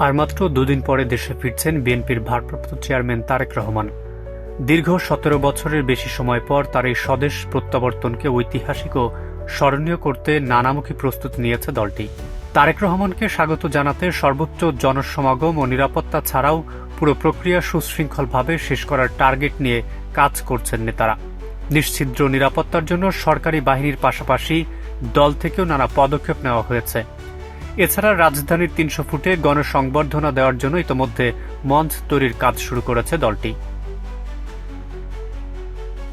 আর মাত্র দুদিন পরে দেশে ফিরছেন বিএনপির ভারপ্রাপ্ত চেয়ারম্যান তারেক রহমান। দীর্ঘ ১৭ বছরের বেশি সময় পর তার এই স্বদেশ প্রত্যাবর্তনকে ঐতিহাসিক ও স্মরণীয় করতে নানামুখী প্রস্তুতি নিয়েছে দলটি। তারেক রহমানকে স্বাগত জানাতে সর্বোচ্চ জনসমাগম ও নিরাপত্তা ছাড়াও পুরো প্রক্রিয়া সুশৃঙ্খলভাবে শেষ করার টার্গেট নিয়ে কাজ করছেন নেতারা। নিশ্ছিদ্র নিরাপত্তার জন্য সরকারি বাহিনীর পাশাপাশি দল থেকেও নানা পদক্ষেপ নেওয়া হয়েছে। এছাড়া রাজধানীর ৩০০ ফুটে গণসংবর্ধনা দেওয়ার জন্য ইতোমধ্যে মঞ্চ তৈরির কাজ শুরু করেছে দলটি।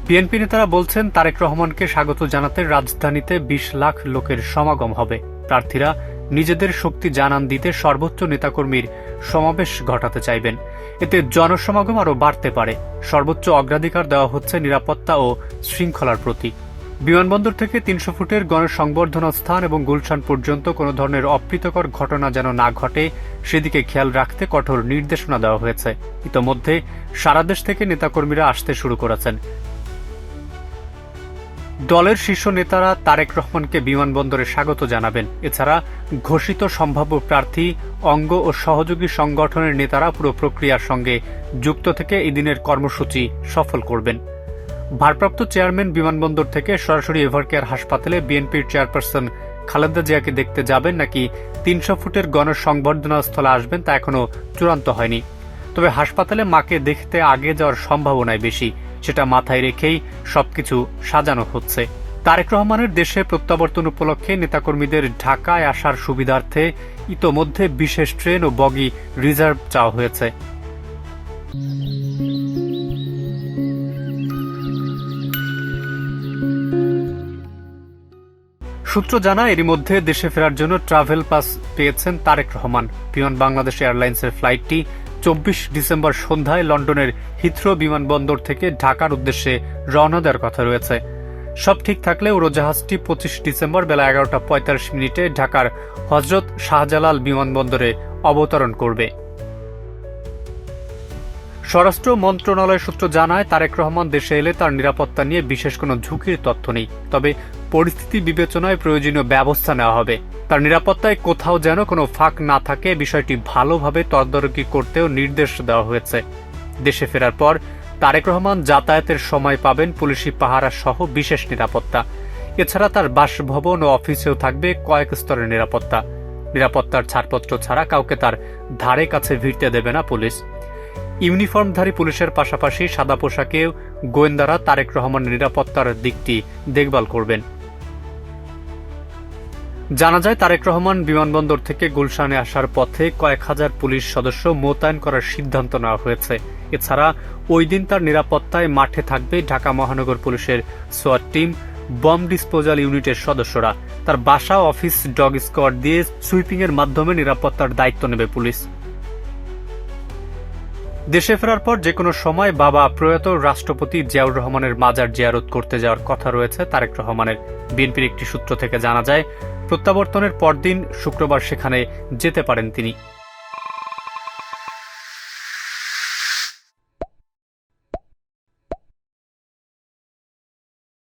বিএনপি নেতারা বলছেন, তারেক রহমানকে স্বাগত জানাতে রাজধানীতে ২০ লাখ লোকের সমাগম হবে। প্রার্থীরা নিজেদের শক্তি জানান দিতে সর্বোচ্চ নেতাকর্মীর সমাবেশ ঘটাতে চাইবেন। এতে জনসমাগম আরও বাড়তে পারে। সর্বোচ্চ অগ্রাধিকার দেওয়া হচ্ছে নিরাপত্তা ও শৃঙ্খলার প্রতি। বিমানবন্দর থেকে ৩০০ ফুটের গণসংবর্ধনা স্থান এবং গুলশান পর্যন্ত কোনো ধরনের অপ্রীতকর ঘটনা যেন না ঘটে সেদিকে খেয়াল রাখতে কঠোর নির্দেশনা দেওয়া হয়েছে। ইতোমধ্যে সারা দেশ থেকে নেতাকর্মীরা আসতে শুরু করেছেন। দলের শীর্ষ নেতারা তারেক রহমানকে বিমানবন্দরে স্বাগত জানাবেন। এছাড়া ঘোষিত সম্ভাব্য প্রার্থী, অঙ্গ ও সহযোগী সংগঠনের নেতারা পুরো প্রক্রিয়ার সঙ্গে যুক্ত থেকে এদিনের কর্মসূচি সফল করবেন। ভারপ্রাপ্ত চেয়ারম্যান বিমানবন্দর থেকে সরাসরি এভারকেয়ার হাসপাতালে বিএনপির চেয়ারপারসন খালেদা জিয়াকে দেখতে যাবেন নাকি ৩০০ ফুটের গণসংবর্ধনা স্থলে আসবেন তা এখনও চূড়ান্ত হয়নি। তবে হাসপাতালে মাকে দেখতে আগে যাওয়ার সম্ভাবনাই বেশি, সেটা মাথায় রেখেই সবকিছু সাজানো হচ্ছে। তারেক রহমানের দেশে প্রত্যাবর্তন উপলক্ষে নেতাকর্মীদের ঢাকায় আসার সুবিধার্থে ইতোমধ্যে বিশেষ ট্রেন ও বগি রিজার্ভ চাওয়া হয়েছে। সূত্র জানা, এরই মধ্যে দেশে ফেরার জন্য ট্রাভেল পাস পেয়েছেন তারেক রহমান। বিমান বাংলাদেশ এয়ারলাইন্সের ফ্লাইটটি ২৪ ডিসেম্বর সন্ধ্যায় লন্ডনের হিথ্রো বিমানবন্দর থেকে ঢাকার উদ্দেশ্যে রওনা দেওয়ার কথা রয়েছে। সব ঠিক থাকলে উড়োজাহাজটি ২৫ ডিসেম্বর বেলা ১১:৪৫ ঢাকার হজরত শাহজালাল বিমানবন্দরে অবতরণ করবে। স্বরাষ্ট্র মন্ত্রণালয় সূত্র জানায়, তারেক রহমান দেশে এলে তার নিরাপত্তা নিয়ে বিশেষ কোনো ঝুঁকির তথ্য নেই। তবে পরিস্থিতি বিবেচনায় প্রয়োজনীয় ব্যবস্থা নেওয়া হবে। তার নিরাপত্তায় কোথাও যেন কোনো ফাঁক না থাকে বিষয়টি ভালোভাবে তদারকি করতেও নির্দেশ দেওয়া হয়েছে। দেশে ফেরার পর তারেক রহমান যাতায়াতের সময় পাবেন পুলিশি পাহারা সহ বিশেষ নিরাপত্তা। এছাড়া তার বাসভবন ও অফিসেও থাকবে কয়েক স্তরের নিরাপত্তা। নিরাপত্তার ছাড়পত্র ছাড়া কাউকে তার ধারে কাছে ভিড়তে দেবে না পুলিশ। ইউনিফর্মধারী পুলিশের পাশাপাশি সাদা পোশাকেও গোয়েন্দারা তারেক রহমানের নিরাপত্তার দিকটি দেখভাল করবেন। জানা যায়, তারেক রহমান বিমানবন্দর থেকে গুলশানে আসার পথে কয়েক হাজার পুলিশ সদস্য মোতায়েন করার সিদ্ধান্ত নেওয়া হয়েছে। এছাড়া ওই দিন তার নিরাপত্তায় মাঠে থাকবে ঢাকা মহানগর পুলিশের সোয়াট টিম, বম ডিসপোজাল ইউনিটের সদস্যরা। তার বাসা, অফিস ডগ স্কোয়াড দিয়ে সুইপিংয়ের মাধ্যমে নিরাপত্তার দায়িত্ব নেবে পুলিশ। দেশে ফেরার পর যে কোনো সময় বাবা প্রয়াত রাষ্ট্রপতি জিয়াউর রহমানের মাজার জিয়ারত করতে যাওয়ার কথা রয়েছে তারেক রহমানের। বিএনপির একটি সূত্র থেকে জানা যায়, প্রত্যাবর্তনের পরদিন শুক্রবার সেখানে যেতে পারেন তিনি।